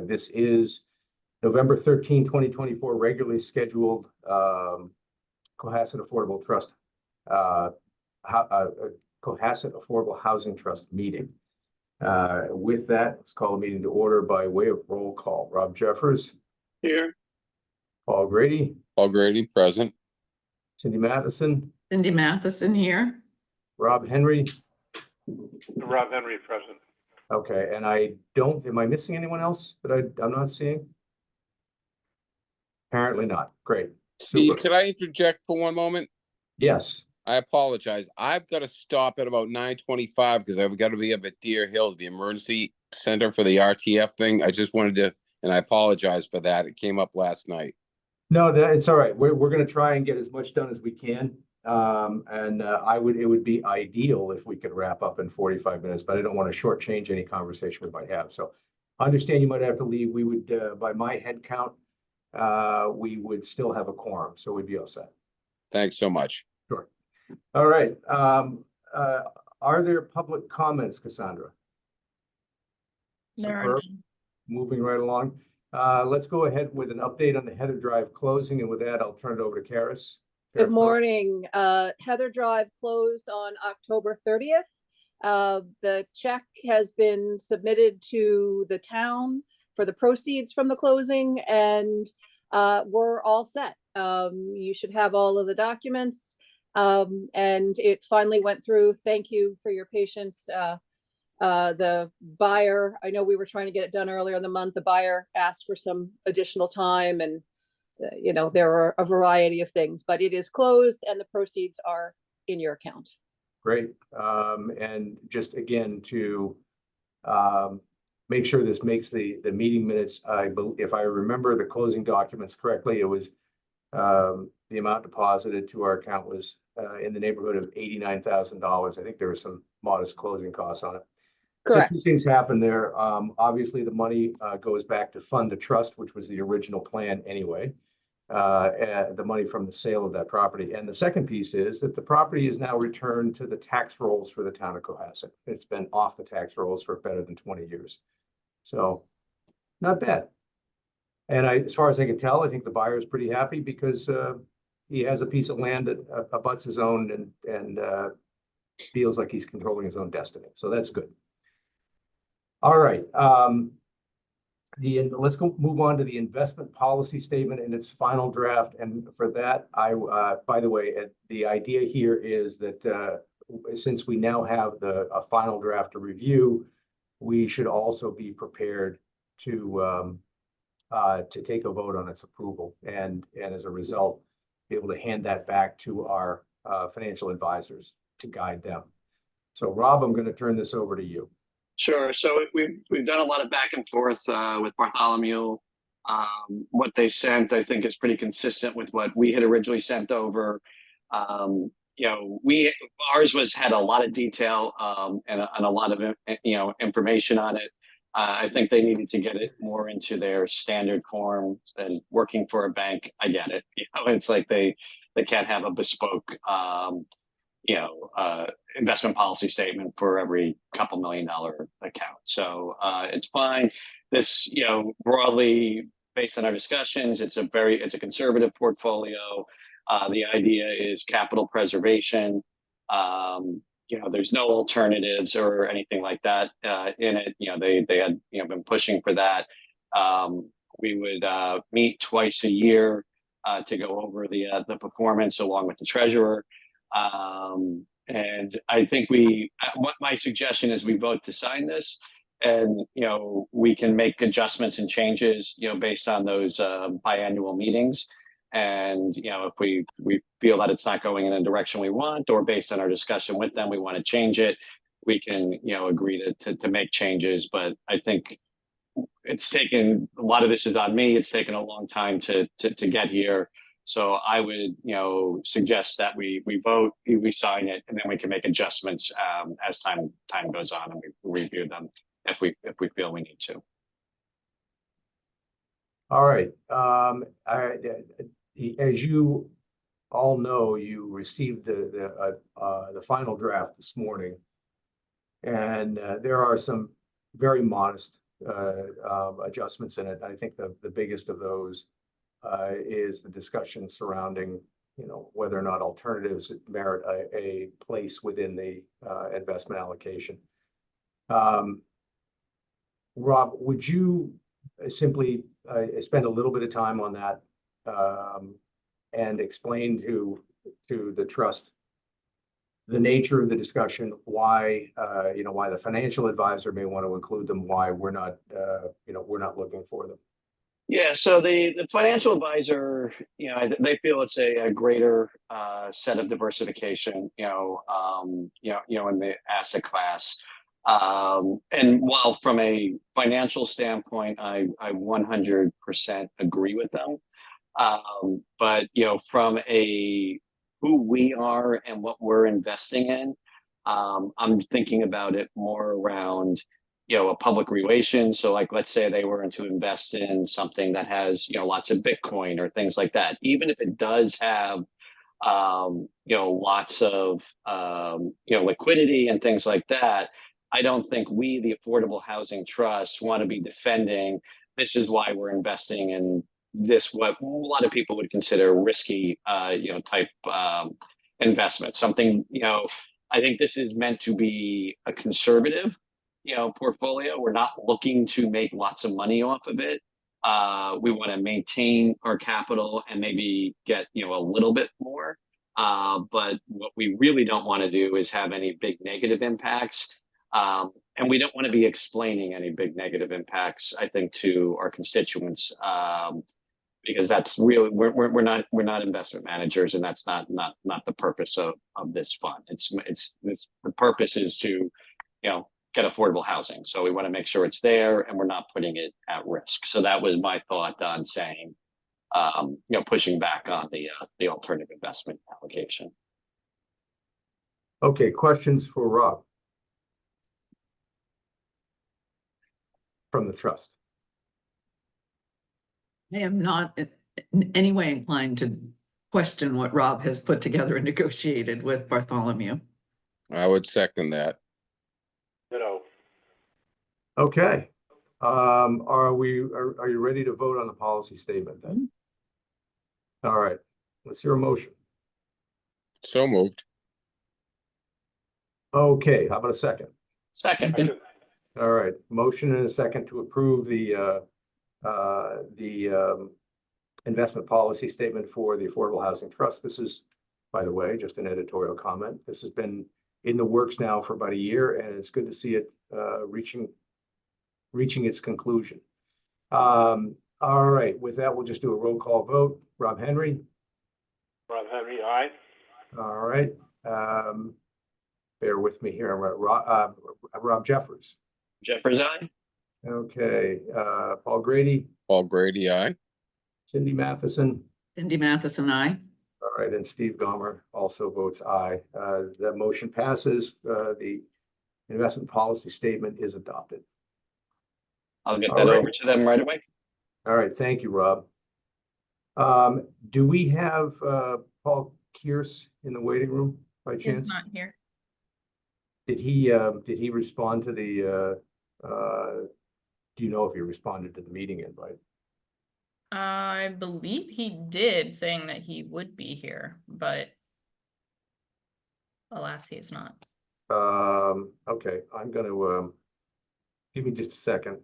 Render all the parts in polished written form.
This is November 13, 2024, regularly scheduled Cohasset Affordable Trust, Cohasset Affordable Housing Trust meeting. With that, let's call the meeting to order by way of roll call. Rob Jeffers. Here. Paul Grady. Paul Grady, present. Cindy Matheson. Cindy Matheson here. Rob Henry. Rob Henry, present. Okay, and am I missing anyone else that I'm not seeing? Apparently not. Great. Steve, Super. could I interject for one moment? Yes. I apologize. I've got to stop at about 9:25 because I've got to be up at Deer Hill, the emergency center for the RTF thing. I just wanted to, and I apologize for that. It came up last night. No, it's all right. We're going to try and get as much done as we can. It would be ideal if we could wrap up in 45 minutes, but I don't want to shortchange any conversation we might have. So I understand you might have to leave. We would, by my head count, we would still have a quorum, so we'd be all set. Thanks so much. Sure. All right. Are there public comments, Cassandra? Superb. Moving right along. Let's go ahead with an update on the Heather Drive closing, and with that, I'll turn it over to Karis. Good morning. Heather Drive closed on October 30th. The check has been submitted to the town for the proceeds from the closing, and we're all set. You should have all of the documents, and it finally went through. Thank you for your patience. The buyer, I know we were trying to get it done earlier in the month. The buyer asked for some additional time, and there are a variety of things, but it is closed and the proceeds are in your account. Great. And just again to make sure this makes the meeting minutes, if I remember the closing documents correctly, it was the amount deposited to our account was in the neighborhood of $89,000. I think there were some modest closing costs on it. Correct. So two things happened there. Obviously, the money goes back to fund the trust, which was the original plan anyway. The money from the sale of that property. And the second piece is that the property is now returned to the tax rolls for the town of Cohasset. It's been off the tax rolls for better than 20 years. So not bad. And as far as I can tell, I think the buyer is pretty happy because he has a piece of land that abuts his own and feels like he's controlling his own destiny. So that's good. All right. Let's move on to the investment policy statement in its final draft. And for that, by the way, the idea here is that since we now have a final draft to review, we should also be prepared to take a vote on its approval, and as a result, be able to hand that back to our financial advisors to guide them. So, Rob, I'm going to turn this over to you. Sure. So we've done a lot of back and forth with Bartholomew. What they sent, I think, is pretty consistent with what we had originally sent over. Ours had a lot of detail and a lot of information on it. I think they needed to get it more into their standard form and working for a bank. I get it. It's like they can't have a bespoke investment policy statement for every couple $1 million account. So it's fine. This, broadly based on our discussions, it's a conservative portfolio. The idea is capital preservation. There's no alternatives or anything like that in it. They had been pushing for that. We would meet twice a year to go over the performance along with the treasurer. And I think what my suggestion is we vote to sign this, and we can make adjustments and changes based on those biannual meetings. And if we feel that it's not going in the direction we want, or based on our discussion with them we want to change it, we can agree to make changes. But I think it's taken a lot of this is on me. It's taken a long time to get here. So I would, suggest that we vote, we sign it, and then we can make adjustments as time goes on, and we review them if we feel we need to. All right. As you all know, you received the final draft this morning, and there are some very modest adjustments in it. I think the biggest of those is the discussion surrounding, you know, whether or not alternatives merit a place within the investment allocation. Rob, would you simply spend a little bit of time on that and explain to the trust the nature of the discussion, why you know, why the financial advisor may want to include them, why we're not you know, we're not looking for them. Yeah, so the financial advisor, you know, they feel it's a greater set of diversification, you know, in the asset class. And while from a financial standpoint, I 100% agree with them. But you know, from a who we are and what we're investing in, I'm thinking about it more around, you know, a public relations. So like, let's say they were to invest in something that has, you know, lots of Bitcoin or things like that. Even if it does have, you know, lots of, you know, liquidity and things like that, I don't think we, the Affordable Housing Trust, want to be defending, this is why we're investing in this, what a lot of people would consider risky, you know, type investment. Something, you know, I think this is meant to be a conservative, you know, portfolio. We're not looking to make lots of money off of it. We want to maintain our capital and maybe get, you know, a little bit more. But what we really don't want to do is have any big negative impacts. And we don't want to be explaining any big negative impacts, I think, to our constituents, because that's really, we're not investment managers, and that's not the purpose of this fund. The purpose is to, you know, get affordable housing. So we want to make sure it's there and we're not putting it at risk. So that was my thought on saying, you know, pushing back on the alternative investment allocation. Okay, questions for Rob from the trust? I am not in any way inclined to question what Rob has put together and negotiated with Bartholomew. I would second that. Okay. Are you ready to vote on the policy statement then? All right, let's hear a motion. So moved. Okay, how about a second? Second. All right, motion and a second to approve the investment policy statement for the Affordable Housing Trust. This is, by the way, just an editorial comment. This has been in the works now for about a year, and it's good to see it reaching its conclusion. All right, with that, we'll just do a roll call vote. Rob Henry. Rob Henry, aye. All right. Bear with me here. Rob Jeffers. Jeffers, aye. Okay. Paul Grady. Paul Grady, aye. Cindy Matheson. Cindy Matheson, aye. All right, and Steve Gomer also votes aye. That motion passes. The investment policy statement is adopted. I'll get All that right. over to them right away. All right, thank you, Rob. Do we have Paul Kearse in the waiting room by chance? He's not here. Did he respond to the do you know if he responded to the meeting invite? I believe he did, saying that he would be here, but alas, he is not. Okay, I'm gonna give me just a second.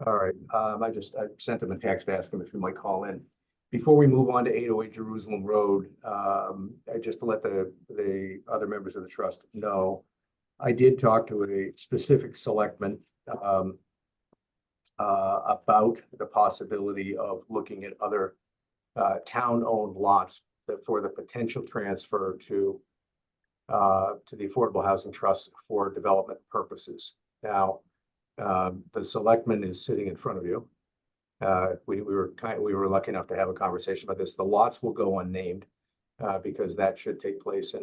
All right, I sent him a text asking if he might call in. Before we move on to 808 Jerusalem Road, just to let the other members of the trust know, I did talk to a specific selectman about the possibility of looking at other town-owned lots for the potential transfer to the Affordable Housing Trust for development purposes. Now, the selectman is sitting in front of you. We were lucky enough to have a conversation about this. The lots will go unnamed because that should take place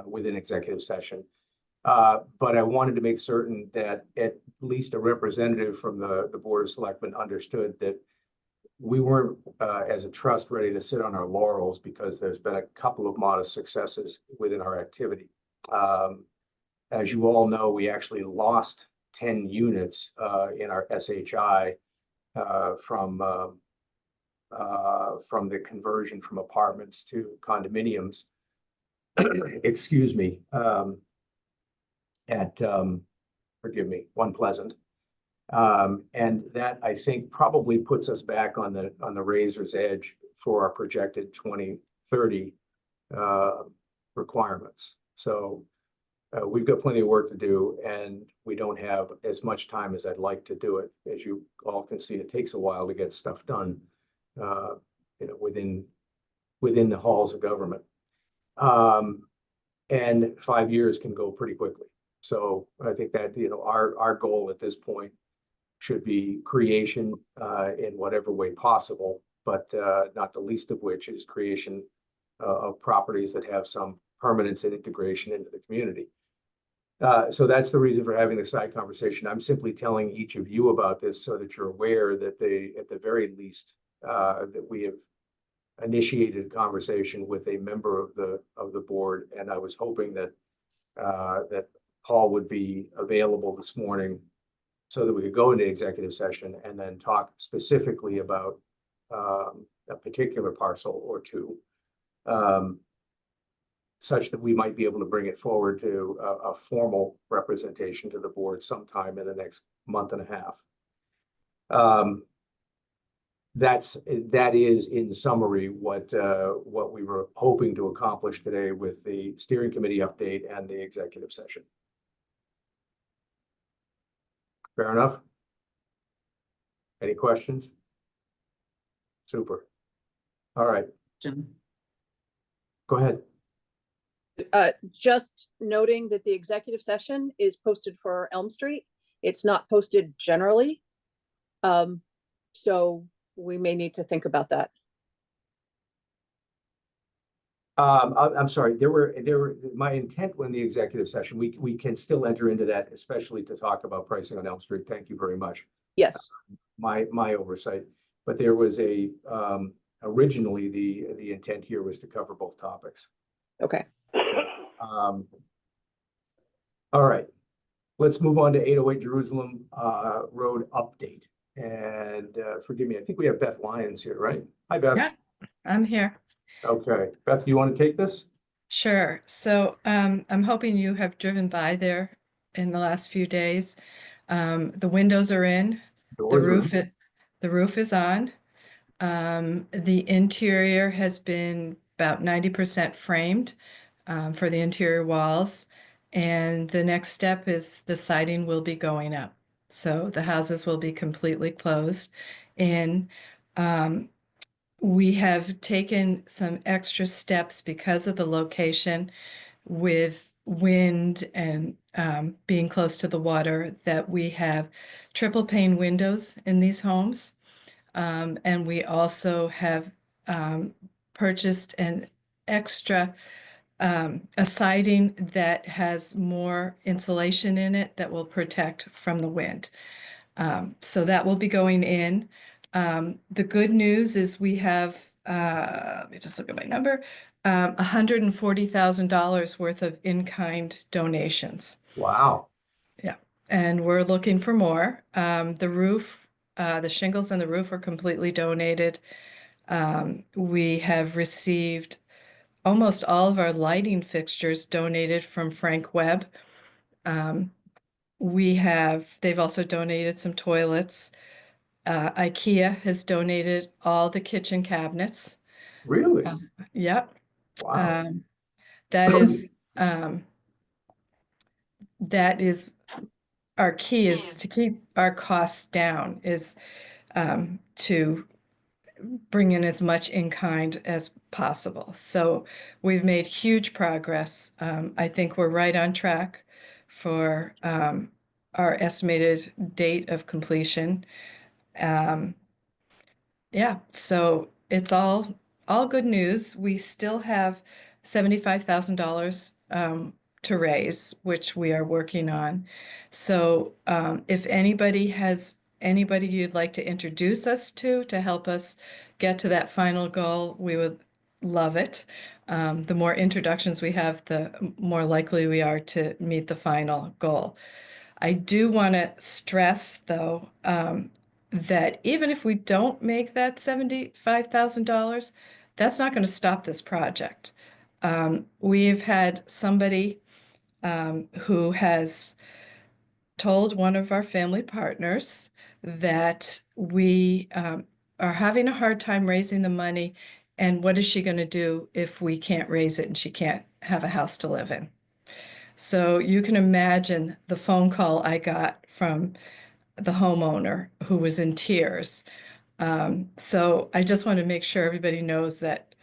within executive session. But I wanted to make certain that at least a representative from the Board of Selectmen understood that we weren't, as a trust, ready to sit on our laurels because there's been a couple of modest successes within our activity. As you all know, we actually lost 10 units in our SHI from the conversion from apartments to condominiums. Excuse me, at forgive me, One Pleasant. And that, I think, probably puts us back on the razor's edge for our projected 2030 requirements. So we've got plenty of work to do, and we don't have as much time as I'd like to do it. As you all can see, it takes a while to get stuff done, within the halls of government. And 5 years can go pretty quickly. So I think that, our goal at this point should be creation in whatever way possible, but not the least of which is creation of properties that have some permanence and integration into the community. So that's the reason for having the side conversation. I'm simply telling each of you about this so that you're aware that at the very least, that we have initiated a conversation with a member of the board, and I was hoping that that Paul would be available this morning so that we could go into executive session and then talk specifically about a particular parcel or two, such that we might be able to bring it forward to a formal representation to the board sometime in the next month and a half. That is in summary what we were hoping to accomplish today with the steering committee update and the executive session. Fair enough? Any questions? Super. All right, Jim. go ahead. Just noting that the executive session is posted for Elm Street. It's not posted generally. So we may need to think about that. I'm sorry, my intent when the executive session, we can still enter into that, especially to talk about pricing on Elm Street. Thank you very much. Yes. My oversight, but there was originally the intent here was to cover both topics. Okay. All right, let's move on to 808 Jerusalem Road update. And forgive me, I think we have Beth Lyons here, right? Hi, Beth. Yeah, I'm here. Okay, Beth, you want to take this? Sure. So I'm hoping you have driven by there in the last few days. The windows are in, the roof is on. The interior has been about 90% framed for the interior walls. And the next step is the siding will be going up. So the houses will be completely closed in. We have taken some extra steps because of the location with wind and being close to the water, that we have triple pane windows in these homes. And we also have purchased an extra a siding that has more insulation in it that will protect from the wind. So that will be going in. The good news is we have, let me just look at my number, $140,000 worth of in-kind donations. Wow. Yeah, and we're looking for more. The roof, the shingles on the roof are completely donated. We have received almost all of our lighting fixtures donated from Frank Webb. They've also donated some toilets. IKEA has donated all the kitchen cabinets. Really? Yep. Wow. That is our key, is to keep our costs down, is to bring in as much in kind as possible. So we've made huge progress. I think we're right on track for our estimated date of completion. Yeah, so it's all good news. We still have $75,000 to raise, which we are working on. So if anybody has anybody you'd like to introduce us to help us get to that final goal, we would love it. The more introductions we have, the more likely we are to meet the final goal. I do want to stress, though, that even if we don't make that $75,000, that's not going to stop this project. We've had somebody who has told one of our family partners that we are having a hard time raising the money, and what is she going to do if we can't raise it and she can't have a house to live in? So you can imagine the phone call I got from the homeowner who was in tears. So I just want to make sure everybody knows that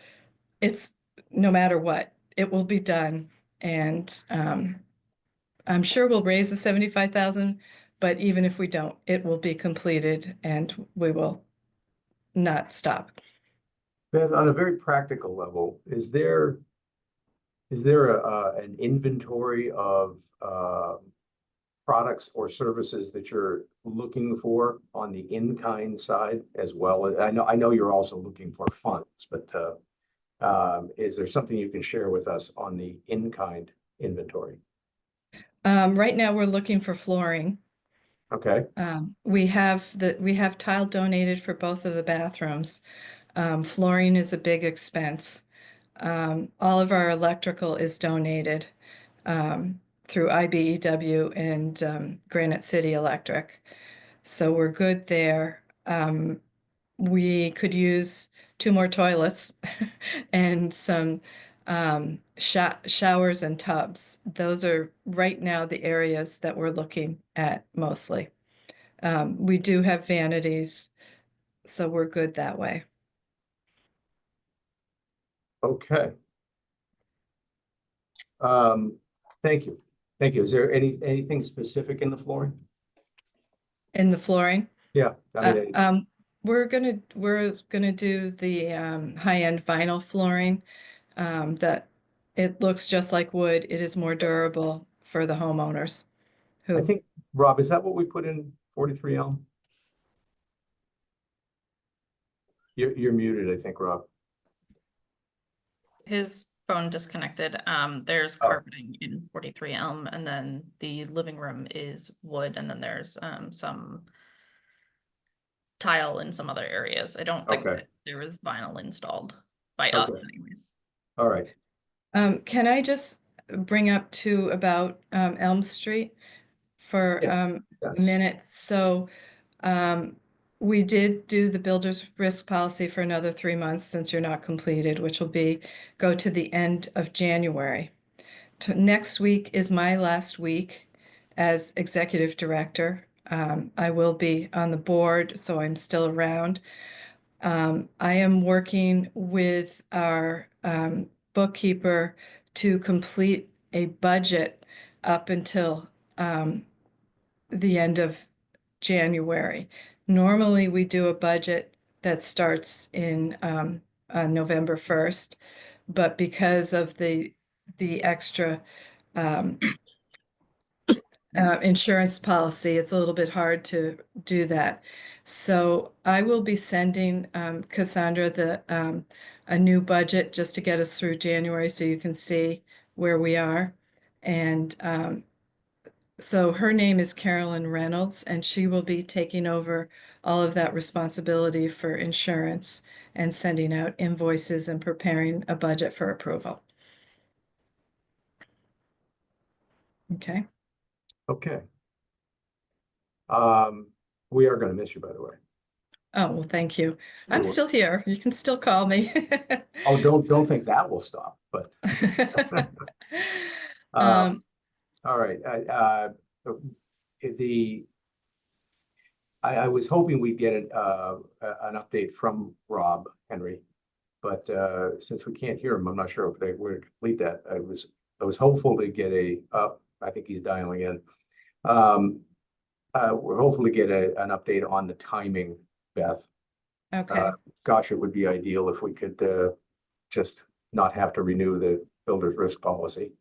it's no matter what, it will be done. And I'm sure we'll raise the 75,000, but even if we don't, it will be completed and we will not stop. Beth, on a very practical level, is there an inventory of products or services that you're looking for on the in-kind side as well? I know you're also looking for funds, but is there something you can share with us on the in-kind inventory? Right now, we're looking for flooring. Okay, We have tile donated for both of the bathrooms. Flooring is a big expense. All of our electrical is donated through IBEW and Granite City Electric. So we're good there. We could use 2 more toilets and some showers and tubs. Those are right now the areas that we're looking at mostly. We do have vanities, so we're good that way. okay. Thank you. Thank you. Is there anything specific in the flooring? In the flooring, Yeah, I mean, we're gonna do the high-end vinyl flooring that it looks just like wood. It is more durable for the homeowners I who, think, Rob, is that what we put in 43 Elm? You're muted, I think, Rob. His phone disconnected. There's Oh. carpeting in 43 Elm, and then the living room is wood, and then there's some tile in some other areas. I don't think Okay. that there was vinyl installed by Okay. us anyways. All right. can I just bring up too about Elm Street for Yes. a Yes. minute? So we did do the builder's risk policy for another 3 months since you're not completed, which will go to the end of January. Next week is my last week as executive director. I will be on the board, so I'm still around. I am working with our bookkeeper to complete a budget up until the end of January. Normally, we do a budget that starts in November 1st, but because of the extra insurance policy, it's a little bit hard to do that. So I will be sending Cassandra a new budget just to get us through January so you can see where we are. And so her name is Carolyn Reynolds, and she will be taking over all of that responsibility for insurance and sending out invoices and preparing a budget for approval. Okay. Okay. We are going to miss you, by the way. Oh, well, thank you. I'm You're still here. You can still call me. Oh, don't think that will stop, but Um, all right. I was hoping we'd get an update from Rob Henry, but since we can't hear him, I'm not sure if they were to complete that. I was hopeful to get I think he's dialing in. We're hopeful to get an update on the timing, Beth. okay. Gosh, it would be ideal if we could just not have to renew the builder's risk policy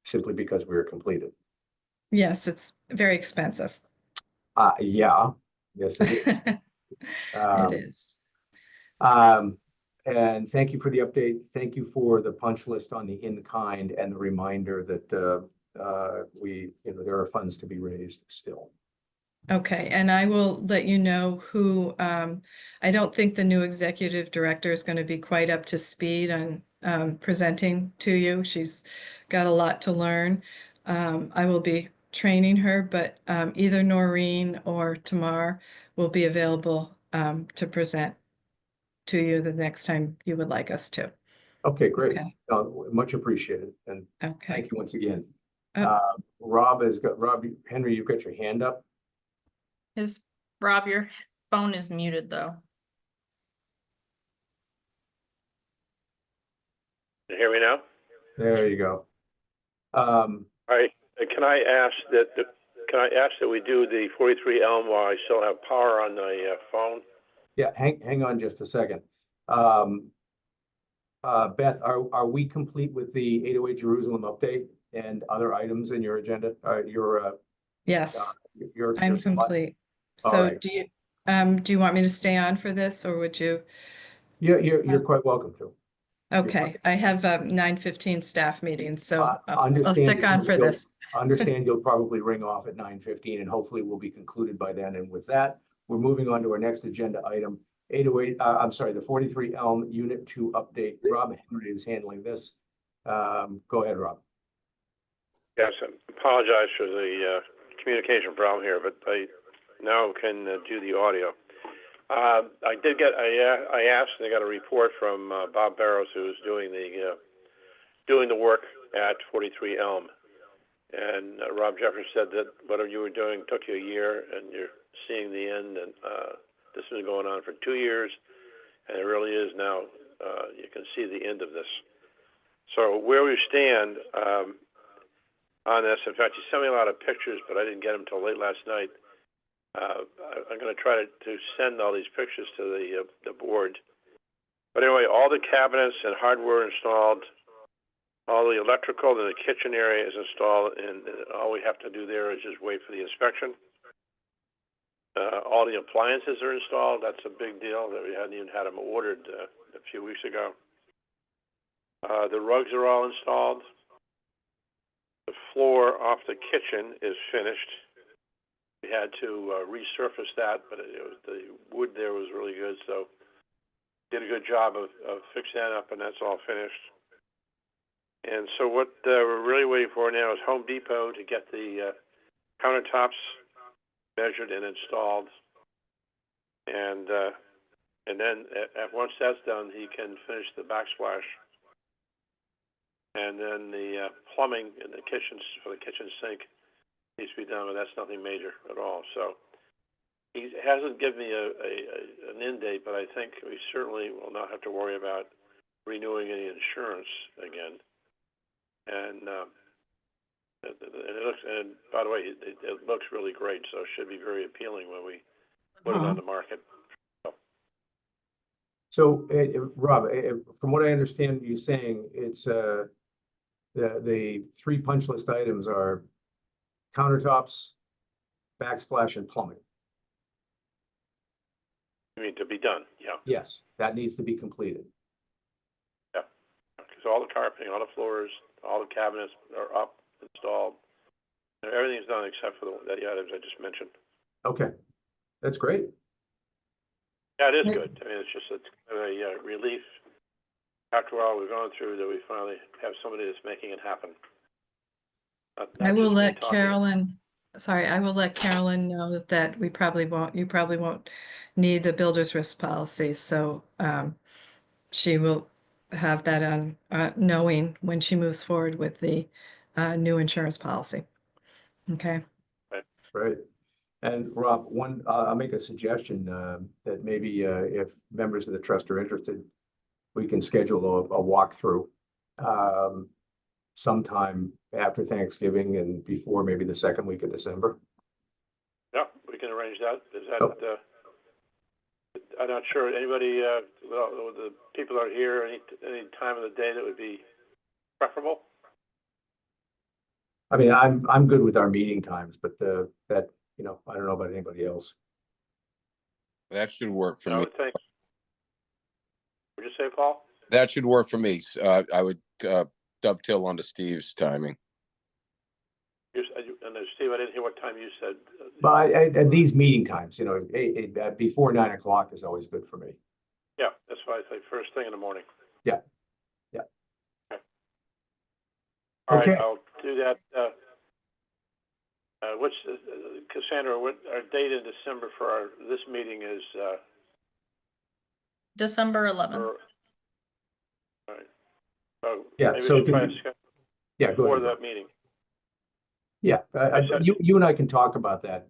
simply because we were completed. Yes, it's very expensive. Yeah, Yes, it is. It is. And thank you for the update. Thank you for the punch list on the in-kind and the reminder that there are funds to be raised still. Okay, and I will let you know who, I don't think the new executive director is going to be quite up to speed on presenting to you. She's got a lot to learn. I will be training her, but either Noreen or Tamar will be available to present to you the next time you would like us to. Great. Okay. Much appreciated. And Okay. thank you once again. Oh. Rob Henry, you've got your hand up. Rob, your phone is muted though. You hear me now? There you go. All right. Can I ask that we do the 43 Elm while I still have power on the phone? Yeah, hang on just a second. Beth, are we complete with the 808 Jerusalem update and other items in your agenda? Yes, your I'm slide? complete. All So right. do you want me to stay on for this, or would you? Yeah, you're quite welcome to. Okay, I have a 9:15 staff meeting, so I'll Understand stick on for this. Understand you'll probably ring off at 9:15 and hopefully we'll be concluded by then. And with that, we're moving on to our next agenda item, 808, the 43 Elm Unit 2 update. Rob Henry is handling this. Go ahead, Rob. Yes, I apologize for the communication problem here, but I now can do the audio. I asked and I got a report from Bob Barrows, who's doing the work at 43 Elm. And Rob Jeffers said that whatever you were doing took you a year and you're seeing the end. And this has been going on for 2 years. And it really is now, you can see the end of this. So where we stand on this, in fact, you sent me a lot of pictures, but I didn't get them until late last night. I'm going to try to send all these pictures to the board. But anyway, all the cabinets and hardware installed, all the electrical in the kitchen area is installed, and all we have to do there is just wait for the inspection. All the appliances are installed. That's a big deal that we hadn't even had them ordered a few weeks ago. The rugs are all installed. The floor off the kitchen is finished. We had to resurface that, but the wood there was really good, so did a good job of fixing that up, and that's all finished. And so what we're really waiting for now is Home Depot to get the countertops measured and installed, and then once that's done, he can finish the backsplash, and then the plumbing in the kitchen for the kitchen sink needs to be done, but that's nothing major at all. So he hasn't given me an end date, but I think we certainly will not have to worry about renewing any insurance again. And it looks, and by the way, it looks really great, so it should be very appealing when we put it on the market. So, Rob, from what I understand you saying, it's the 3 punch list items are countertops, backsplash, and plumbing. You mean to be done? Yeah. Yes, that needs to be completed. Yeah. Because all the carpeting, all the floors, all the cabinets are up, installed. Everything's done except for the items I just mentioned. Okay, that's great. Yeah, it is good. I mean, it's kind of a relief after all we've gone through that we finally have somebody that's making it happen. I will let Carolyn, I will let Carolyn know that you probably won't need the builder's risk policy. So she will have that on knowing when she moves forward with the new insurance policy. Okay. Right. And Rob, I'll make a suggestion that maybe if members of the trust are interested, we can schedule a walkthrough sometime after Thanksgiving and before maybe the second week of December. Yeah, we can arrange that. Is that, I'm not sure anybody, the people are here any time of the day that would be preferable. I mean, I'm good with our meeting times, but I don't know about anybody else. That should work for I me. would think. What'd you say, Paul? That should work for me. I would dovetail onto Steve's timing. And Steve, I didn't hear what time you said. But at these meeting times, you know, before 9 o'clock is always good for me. Yeah, that's why I say first thing in the morning. Yeah. Yeah. Okay. All right, Okay. I'll do that. What's, Cassandra, what our date in December for this meeting is, December 11th. all right. So Yeah, maybe so we should try can to you- schedule Yeah, go before ahead. that meeting. Yeah, said- you and I can talk about that,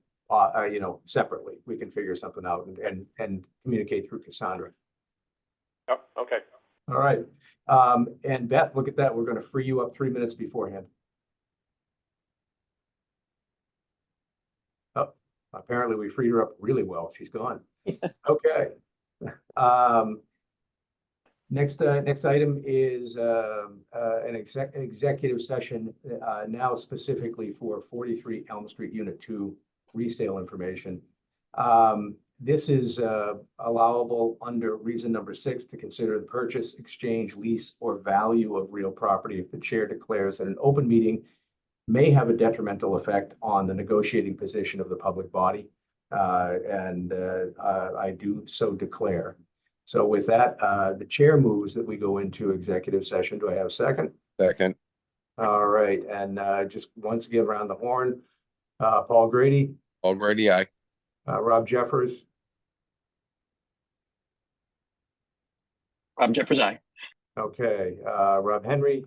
you know, separately. We can figure something out and communicate through Cassandra. Oh, okay. All right. And Beth, look at that. We're going to free you up 3 minutes beforehand. Oh, apparently we freed her up really well. She's gone. Okay. Next item is an executive session now specifically for 43 Elm Street Unit 2 resale information. This is allowable under reason number 6 to consider the purchase, exchange, lease, or value of real property if the chair declares that an open meeting may have a detrimental effect on the negotiating position of the public body. I do so declare. So with that, the chair moves that we go into executive session. Do I have a second? Second. All right, and just once again around the horn, Paul Grady, Already, aye. Rob Jeffers, Rob Jeffers, aye. okay, Rob Henry.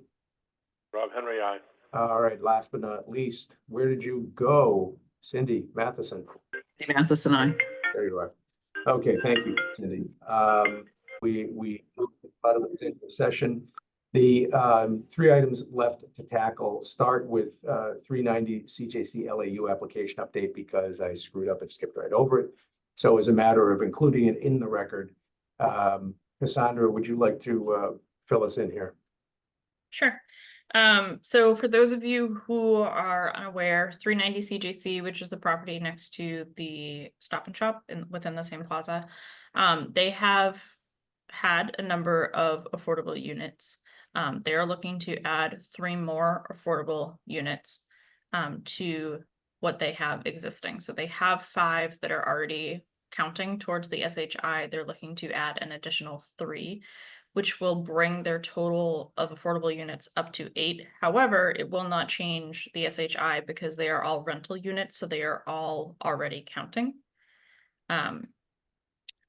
Rob Henry, aye. All right, last but not least, where did you go? Cindy Matheson. Steve Matheson, I. There you are. Okay, thank you, Cindy. We moved out of the executive session. The 3 items left to tackle start with 390 CJC LAU application update because I screwed up and skipped right over it. So as a matter of including it in the record, Cassandra, would you like to fill us in here? Sure. So for those of you who are unaware, 390 CJC, which is the property next to the Stop and Shop within the same plaza, they have had a number of affordable units. They are looking to add 3 more affordable units to what they have existing. So they have 5 that are already counting towards the SHI. They're looking to add an additional 3, which will bring their total of affordable units up to 8. However, it will not change the SHI because they are all rental units, so they are all already counting.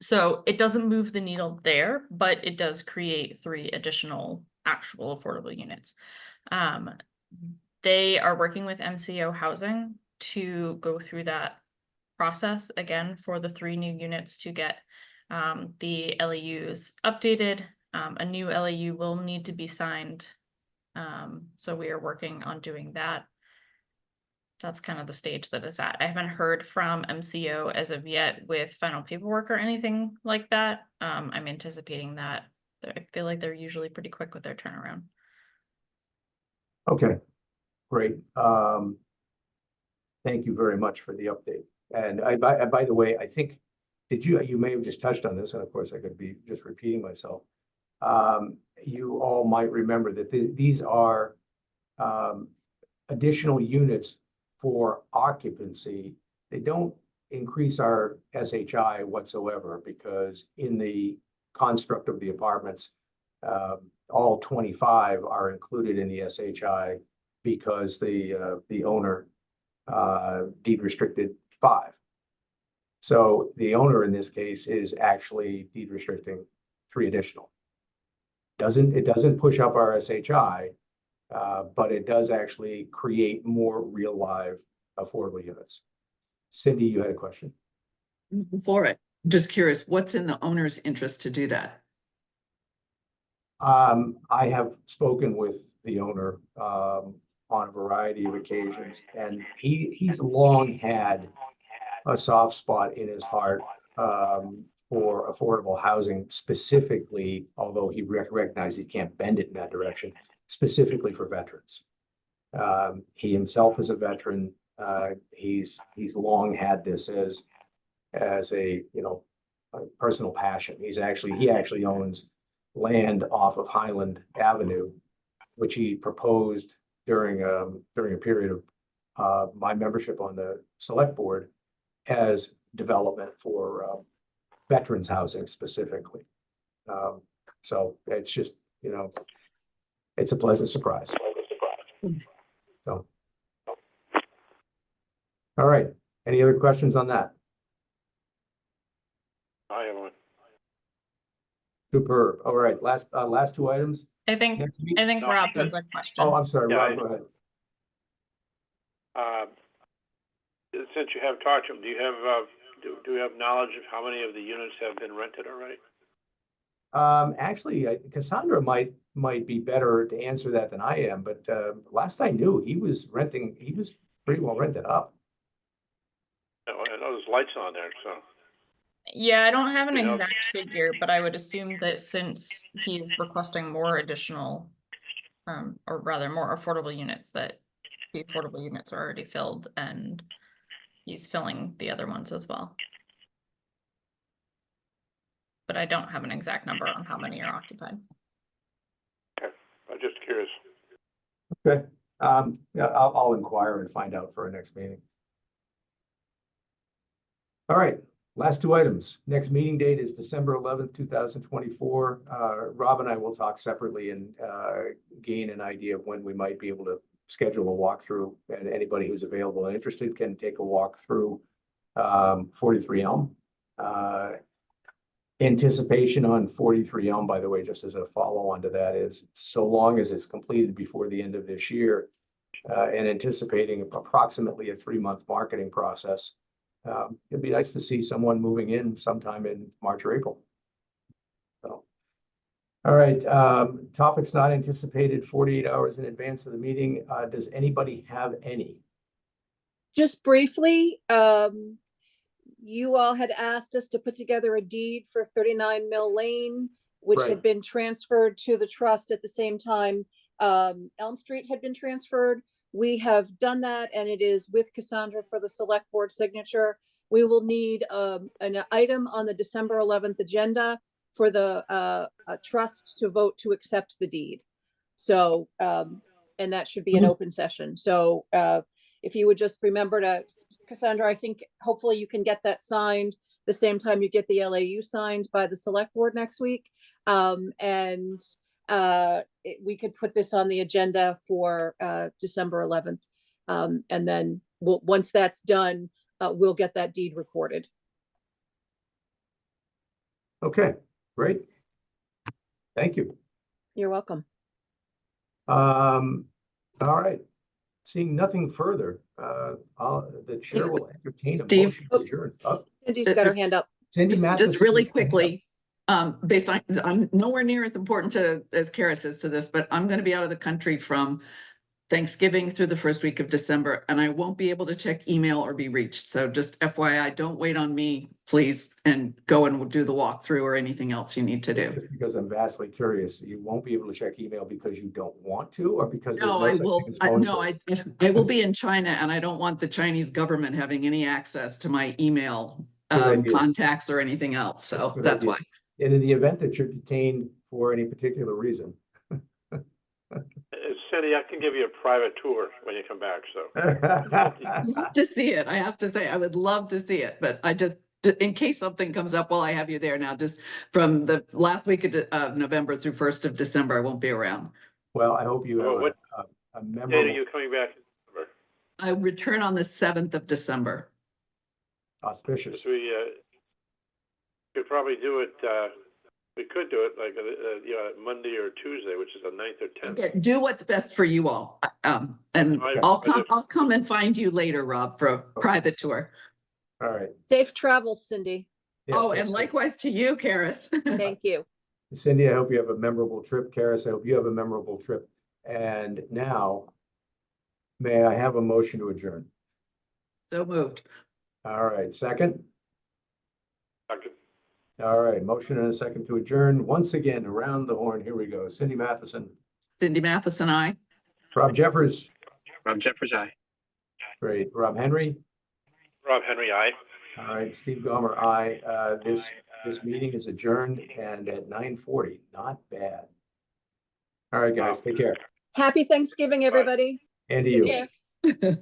So it doesn't move the needle there, but it does create 3 additional actual affordable units. They are working with MCO Housing to go through that process again for the 3 new units to get the LAUs updated. A new LAU will need to be signed. So we are working on doing that. That's kind of the stage that it's at. I haven't heard from MCO as of yet with final paperwork or anything like that. I'm anticipating that. I feel like they're usually pretty quick with their turnaround. Okay, great. Thank you very much for the update. And by the way, I think, you may have just touched on this, and of course I could be just repeating myself. You all might remember that these are additional units for occupancy. They don't increase our SHI whatsoever because in the construct of the apartments, all 25 are included in the SHI because the owner deed restricted 5. So the owner in this case is actually deed restricting 3 additional. It doesn't push up our SHI, but it does actually create more real live affordable units. Cindy, you had a question. For it, just curious, what's in the owner's interest to do that? I have spoken with the owner on a variety of occasions, and he's long had a soft spot in his heart for affordable housing specifically, although he recognizes he can't bend it in that direction, specifically for veterans. He himself is a veteran. He's long had this as a, personal passion. He actually owns land off of Highland Avenue, which he proposed during a period of my membership on the select board as development for veterans housing specifically. So it's just, it's a pleasant surprise. So. All right. Any other questions on that? I have one. Superb. All right. Last two items. I think Next meeting- No, Rob because- has a question. Oh, I'm sorry, Yeah, Rob, go ahead. Since you have talked to him, do you have, do we have knowledge of how many of the units have been rented already? Actually, Cassandra might be better to answer that than I am, but last I knew, he was pretty well rented up. I know there's lights on there, so. Yeah, I don't have an You know- exact figure, but I would assume that since he's requesting more additional, or rather more affordable units, that the affordable units are already filled and he's filling the other ones as well. But I don't have an exact number on how many are occupied. I'm just curious. Okay. Yeah, I'll inquire and find out for our next meeting. All right, last two items. Next meeting date is December 11th, 2024. Rob and I will talk separately and gain an idea of when we might be able to schedule a walkthrough, and anybody who's available and interested can take a walk through 43 Elm. Anticipation on 43 Elm, by the way, just as a follow-on to that, is so long as it's completed before the end of this year, and anticipating approximately a 3-month marketing process. It'd be nice to see someone moving in sometime in March or April. So, all right, topics not anticipated 48 hours in advance of the meeting. Does anybody have any? Just briefly, you all had asked us to put together a deed for 39 Mill Lane, which Right. had been transferred to the trust at the same time. Elm Street had been transferred. We have done that, and it is with Cassandra for the select board signature. We will need an item on the December 11th agenda for the trust to vote to accept the deed. So, and that should be an open session. So if you would just remember to, Cassandra, I think hopefully you can get that signed the same time you get the LAU signed by the select board next week. We could put this on the agenda for December 11th. And then once that's done, we'll get that deed recorded. Okay, great. Thank you. You're welcome. All right. Seeing nothing further, the chair will entertain a Steve? motion to adjourn. Cindy's got her hand up. Cindy Matheson. Just really quickly, based on, I'm nowhere near as important as Karis is to this, but I'm going to be out of the country from Thanksgiving through the first week of December, and I won't be able to check email or be reached. So just FYI, don't wait on me, please, and go and do the walkthrough or anything else you need to do. Just because I'm vastly curious, you won't be able to check email because you don't want to, or because there's No, no I such will, thing as phone no, calls? I will be in China, and I don't want the Chinese government having any access to my email Good idea. contacts or anything else. So Good that's idea. why. And in the event that you're detained for any particular reason. Cindy, I can give you a private tour when you come back, so. I have to see it. I have to say, I would love to see it, but I just, in case something comes up while I have you there now, just from the last week of November through 1st of December, I won't be around. Well, I hope you Well, have what a Date are memorable, you coming back? I return on the 7th of December. auspicious. We could probably do it, we could do it like, Monday or Tuesday, which is the 9th or 10th. Okay, do what's best for you all. And I'll come and find you later, Rob, for a private tour. All right. Safe travels, Cindy. Yes, Oh, thank and you. likewise to you, Karis. Thank you. Cindy, I hope you have a memorable trip. Karis, I hope you have a memorable trip. And now, may I have a motion to adjourn? So moved. All right, second? Second. All right, motion and a second to adjourn. Once again, around the horn, here we go. Cindy Matheson, Cindy Matheson, I. Rob Jeffers, Rob Jeffers, aye. great. Rob Henry, Rob Henry, aye. all right. Steve Gomer, aye. This This meeting is adjourned and at 9:40, not bad. All right, guys, take care. Happy Thanksgiving, everybody. And to Take you. care.